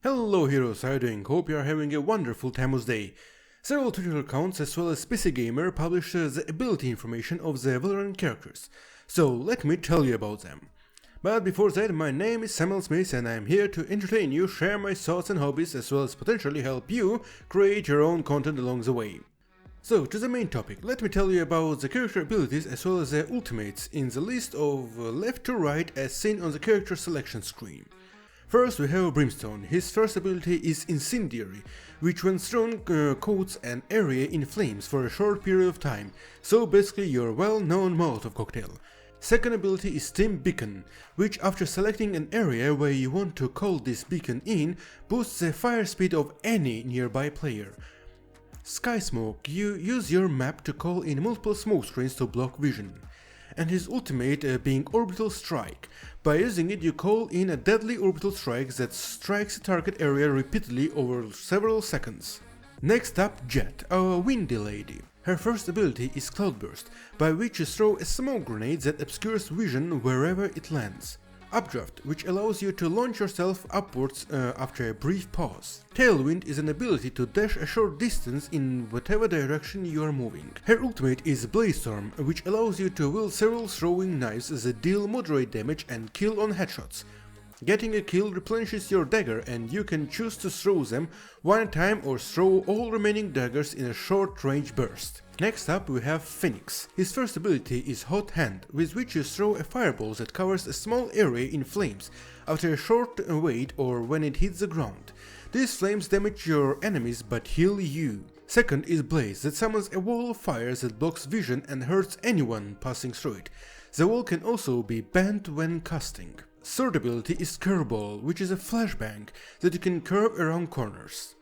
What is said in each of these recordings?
Hello heroes, how are you doing? Hope you are having a wonderful time of day. Several Twitter accounts as well as PC Gamer publish the ability information of the Valorant characters, so let me tell you about them. But before that, my name is Samuel Smith and I am here to entertain you, share my thoughts and hobbies, as well as potentially help you create your own content along the way. So, to the main topic, let me tell you about the character abilities as well as their ultimates in the list of left to right as seen on the character selection screen. First we have Brimstone. His first ability is Incendiary, which when thrown coats an area in flames for a short period of time, so basically your well-known Molotov cocktail. Second ability is Steam Beacon, which after selecting an area where you want to call this beacon in, boosts the fire speed of any nearby player. Sky Smoke, you use your map to call in multiple smoke screens to block vision. And his ultimate being Orbital Strike. By using it you call in a deadly orbital strike that strikes a target area repeatedly over several seconds. Next up, Jett, our windy lady. Her first ability is Cloudburst, by which you throw a smoke grenade that obscures vision wherever it lands. Updraft, which allows you to launch yourself upwards after a brief pause. Tailwind is an ability to dash a short distance in whatever direction you are moving. Her ultimate is Brimstone, which allows you to wield several throwing knives that deal moderate damage and kill on headshots. Getting a kill replenishes your dagger and you can choose to throw them one at a time or throw all remaining daggers in a short range burst. Next up we have Phoenix. His first ability is Hot Hand, with which you throw a fireball that covers a small area in flames after a short wait or when it hits the ground. These flames damage your enemies but heal you. Second is Blaze, that summons a wall of fire that blocks vision and hurts anyone passing through it. The wall can also be bent when casting. Third ability is Curveball, which is a flashbang that you can curve around corners.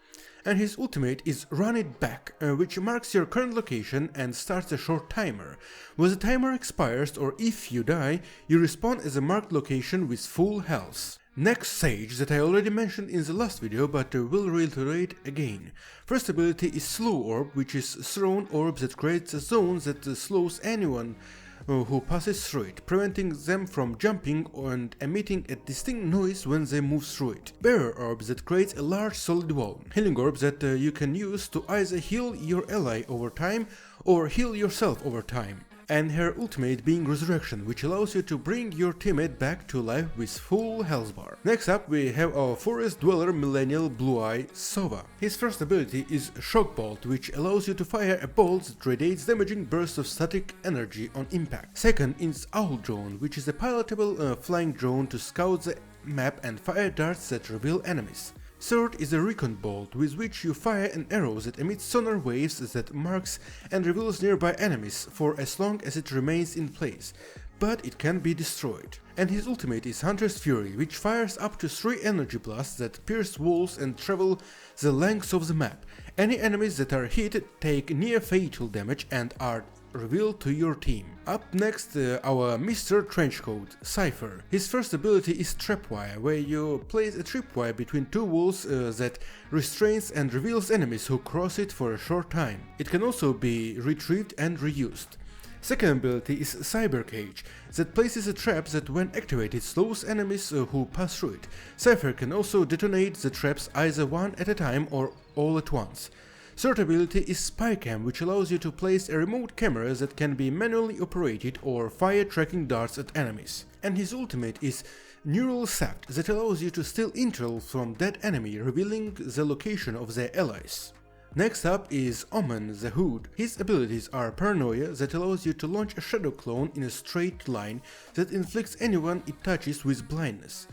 And his ultimate is Run It Back, which marks your current location and starts a short timer. When the timer expires or if you die, you respawn as a marked location with full health. Next Sage, that I already mentioned in the last video but will reiterate again. First ability is Slow Orb, which is thrown orb that creates a zone that slows anyone who passes through it, preventing them from jumping and emitting a distinct noise when they move through it. Bearer Orb that creates a large solid wall. Healing Orb that you can use to either heal your ally over time or heal yourself over time. And her ultimate being Resurrection, which allows you to bring your teammate back to life with full health bar. Next up we have our Forest Dweller Millennial Blue-Eye Sava. His first ability is Shock Bolt, which allows you to fire a bolt that radiates damaging bursts of static energy on impact. Second is Owl Drone, which is a pilotable flying drone to scout the map and fire darts that reveal enemies. Third is a Recon Bolt, with which you fire an arrow that emits sonar waves that marks and reveals nearby enemies for as long as it remains in place, but it can be destroyed. And his ultimate is Hunter's Fury, which fires up to 3 energy blasts that pierce walls and travel the length of the map. Any enemies that are hit take near fatal damage and are revealed to your team. Up next, our Mr. Trenchcoat, Cypher. His first ability is Trapwire, where you place a tripwire between 2 walls that restrains and reveals enemies who cross it for a short time. It can also be retrieved and reused. Second ability is Cyber Cage, that places a trap that when activated slows enemies who pass through it. Cypher can also detonate the traps either one at a time or all at once. Third ability is Spy Cam, which allows you to place a remote camera that can be manually operated or fire tracking darts at enemies. And his ultimate is Neural Saft, that allows you to steal intel from dead enemy, revealing the location of their allies. Next up is Omen the Hood. His abilities are Paranoia, that allows you to launch a shadow clone in a straight line that inflicts anyone it touches with blindness.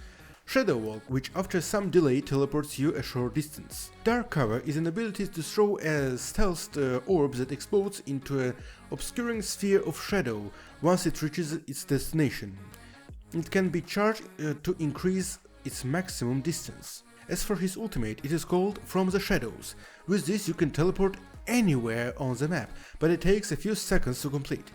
Shadow Walk, which after some delay teleports you a short distance. Dark Cover is an ability to throw a stealthed orb that explodes into an obscuring sphere of shadow once it reaches its destination. It can be charged to increase its maximum distance. As for his ultimate, it is called From the Shadows. With this you can teleport anywhere on the map, but it takes a few seconds to complete.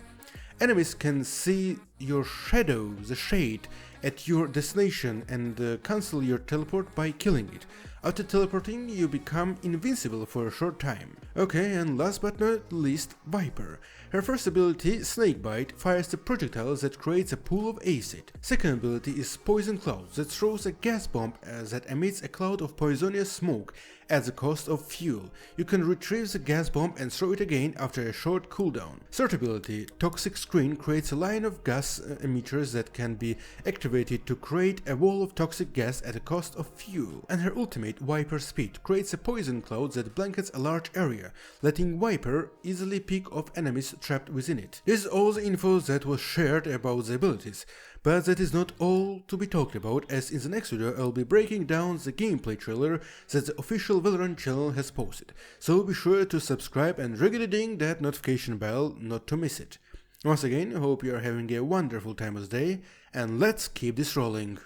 Enemies can see your shadow, the shade, at your destination and cancel your teleport by killing it. After teleporting, you become invincible for a short time. Okay, and last but not least, Viper. Her first ability, Snakebite, fires the projectiles that creates a pool of acid. Second ability is Poison Cloud, that throws a gas bomb that emits a cloud of poisonous smoke at the cost of fuel. You can retrieve the gas bomb and throw it again after a short cooldown. Third ability, Toxic Screen, creates a line of gas emitters that can be activated to create a wall of toxic gas at a cost of fuel. And her ultimate, Viper Speed, creates a poison cloud that blankets a large area, letting Viper easily pick off enemies trapped within it. This is all the info that was shared about the abilities, but that is not all to be talked about, as in the next video I'll be breaking down the gameplay trailer that the official Valorant channel has posted, so be sure to subscribe and regularly ding that notification bell not to miss it. Once again, I hope you are having a wonderful time of the day, and let's keep this rolling.